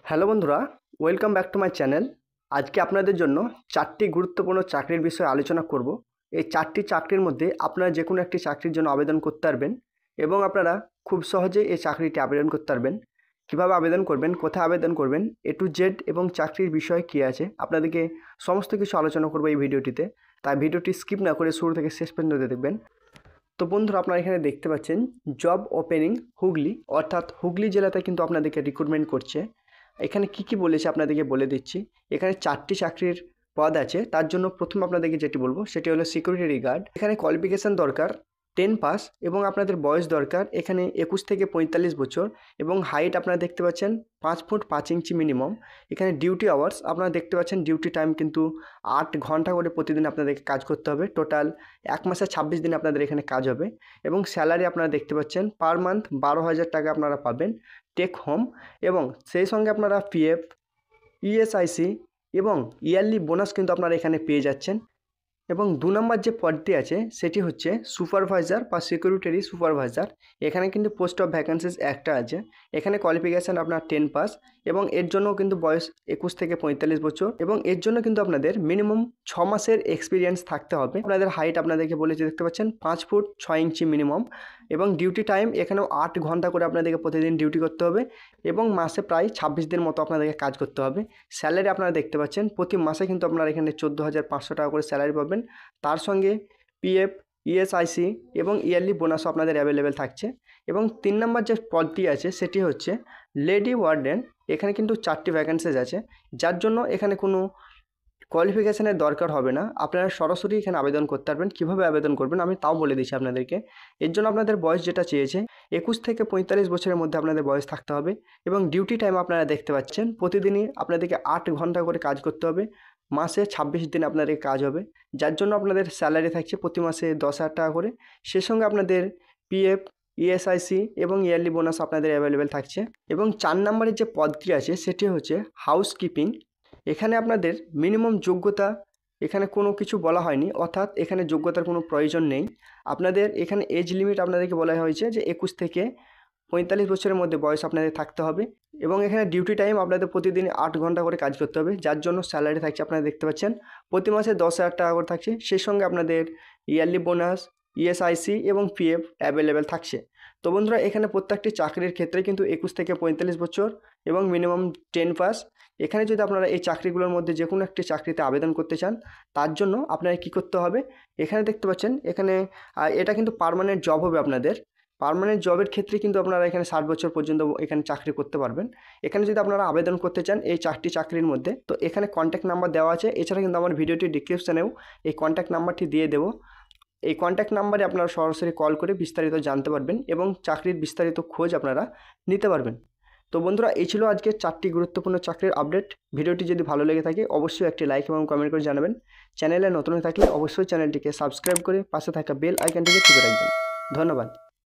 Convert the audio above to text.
Hello বন্ধুরা, welcome back to my channel. আজকে আপনাদের জন্য চারটি গুরুত্বপূর্ণ চাকরির বিষয়ে আলোচনা করব। এই চারটি চাকরির মধ্যে আপনারা যে কোনো একটি চাকরির জন্য আবেদন করতে পারবেন এবং আপনারা খুব সহজে এই চাকরিটি আবেদন করতে পারবেন। কীভাবে আবেদন করবেন, কোথায় আবেদন করবেন, A to Z এবং চাকরির বিষয় কী আছে আপনাদেরকে সমস্ত কিছু আলোচনা করবো এই ভিডিওটিতে। তাই ভিডিওটি স্কিপ না করে শুরু থেকে শেষ পর্যন্ত দেখবেন। তো বন্ধুরা, আপনারা এখানে দেখতে পাচ্ছেন জব ওপেনিং হুগলি, অর্থাৎ হুগলি জেলাতে কিন্তু আপনাদেরকে রিক্রুটমেন্ট করছে। এখানে কি বলেছে আপনাদেরকে বলে দিচ্ছি। এখানে চারটি চাকরির পদ আছে। তার জন্য প্রথম আপনাদেরকে যেটি বলবো সেটি হলো সিকিউরিটি গার্ড। এখানে কোয়ালিফিকেশান দরকার 10 পাস এবং আপনাদের বয়স দরকার এখানে 21 থেকে 45 বছর এবং হাইট আপনারা দেখতে পাচ্ছেন 5 ফুট 5 ইঞ্চি মিনিমাম। এখানে ডিউটি আওয়ার্স আপনারা দেখতে পাচ্ছেন, ডিউটি টাইম কিন্তু 8 ঘন্টা করে প্রতিদিন আপনাদেরকে কাজ করতে হবে। টোটাল 1 মাসে 26 দিন আপনাদের এখানে কাজ হবে এবং স্যালারি আপনারা দেখতে পাচ্ছেন পার মান্থ 12,000 টাকা আপনারা পাবেন টেক হোম, এবং সেই সঙ্গে আপনারা PF, ESIC এবং ইয়ারলি বোনাস কিন্তু আপনারা এখানে পেয়ে যাচ্ছেন। এবং 2 নম্বর যে পদটি আছে সেটি হচ্ছে সুপারভাইজার বা সিকিউরিটি সুপারভাইজার। এখানে কিন্তু পোস্ট অফ ভ্যাকেন্সিস একটা আছে। এখানে কোয়ালিফিকেশান আপনার 10 পাস এবং এর জন্য কিন্তু বয়স 21 থেকে 45 বছর এবং এর জন্য কিন্তু আপনাদের মিনিমাম 6 মাসের এক্সপিরিয়েন্স থাকতে হবে। আপনাদের হাইট আপনাদেরকে বলেছে, দেখতে পাচ্ছেন 5 ফুট 6 ইঞ্চি মিনিমাম এবং ডিউটি টাইম এখানেও 8 ঘন্টা করে আপনাদেরকে প্রতিদিন ডিউটি করতে হবে এবং মাসে প্রায় 26 দিন মতো আপনাদেরকে কাজ করতে হবে। স্যালারি আপনারা দেখতে পাচ্ছেন প্রতি মাসে কিন্তু আপনারা এখানে 14,500 টাকা করে স্যালারি পাবেন। তার সঙ্গে PF, ESIC এবং ইয়ারলি বোনাসও আপনাদের অ্যাভেলেবেল থাকছে। এবং 3 নম্বর যে পদটি আছে সেটি হচ্ছে লেডি ওয়ার্ডেন। এখানে কিন্তু 4টি ভ্যাকেন্সিজ আছে, যার জন্য এখানে কোনো কোয়ালিফিকেশানের দরকার হবে না। আপনারা সরাসরি এখানে আবেদন করতে পারবেন। কীভাবে আবেদন করবেন আমি তাও বলে দিচ্ছি আপনাদেরকে। এর জন্য আপনাদের বয়স যেটা চেয়েছে 21 থেকে 45 বছরের মধ্যে আপনাদের বয়স থাকতে হবে এবং ডিউটি টাইম আপনারা দেখতে পাচ্ছেন প্রতিদিনই আপনাদেরকে 8 ঘন্টা করে কাজ করতে হবে। মাসে 26 দিন আপনাদের কাজ হবে, যার জন্য আপনাদের স্যালারি থাকছে প্রতি মাসে 10,000 টাকা করে। সে সঙ্গে আপনাদের PF, ESIC এবং ইয়ারলি বোনাস আপনাদের অ্যাভেলেবেল থাকছে। এবং 4 নম্বরের যে পদটি আছে সেটি হচ্ছে হাউসকিপিং। এখানে আপনাদের মিনিমাম যোগ্যতা এখানে কোনো কিছু বলা হয়নি, অর্থাৎ এখানে যোগ্যতার কোনো প্রয়োজন নেই। আপনাদের এখানে এজ লিমিট আপনাদেরকে বলা হয়েছে যে 21 থেকে 45 বছরের মধ্যে বয়স আপনাদের থাকতে হবে এবং এখানে ডিউটি টাইম আপনাদের প্রতিদিন 8 ঘন্টা করে কাজ করতে হবে, যার জন্য স্যালারি থাকছে আপনারা দেখতে পাচ্ছেন প্রতি মাসে 10,000 টাকা করে থাকছে। সেই সঙ্গে আপনাদের ইয়ারলি বোনাস, ESIC এবং PF অ্যাভেলেবেল থাকছে। তো বন্ধুরা, এখানে প্রত্যেকটি চাকরির ক্ষেত্রে কিন্তু 21 থেকে 45 বছর এবং মিনিমাম 10 পাস। এখানে যদি আপনারা এই চাকরিগুলোর মধ্যে যে কোনো একটি চাকরিতে আবেদন করতে চান তার জন্য আপনারা কী করতে হবে, এখানে দেখতে পাচ্ছেন এখানে এটা কিন্তু পার্মানেন্ট জব হবে আপনাদের। পার্মানেন্ট জবের ক্ষেত্রে কিন্তু আপনারা এখানে 60 বছর পর্যন্ত এখানে চাকরি করতে পারবেন। এখানে যদি আপনারা আবেদন করতে চান এই 4টি চাকরির মধ্যে, তো এখানে কন্ট্যাক্ট নাম্বার দেওয়া আছে। এছাড়া কিন্তু আমার ভিডিওটির ডিসক্রিপশানেও এই কন্ট্যাক্ট নাম্বারটি দিয়ে দেবো। এই কন্ট্যাক্ট নাম্বারে আপনারা সরাসরি কল করে বিস্তারিত জানতে পারবেন এবং চাকরির বিস্তারিত খোঁজ আপনারা নিতে পারবেন। তো বন্ধুরা, এই ছিল আজকে 4টি গুরুত্বপূর্ণ চাকরির আপডেট। ভিডিওটি যদি ভালো লেগে থাকে অবশ্যই একটি লাইক এবং কমেন্ট করে জানাবেন। চ্যানেলে নতুন হয়ে থাকলে অবশ্যই চ্যানেলটিকে সাবস্ক্রাইব করে পাশে থাকা বেল আইকনটিকে টিপে রাখবেন। ধন্যবাদ।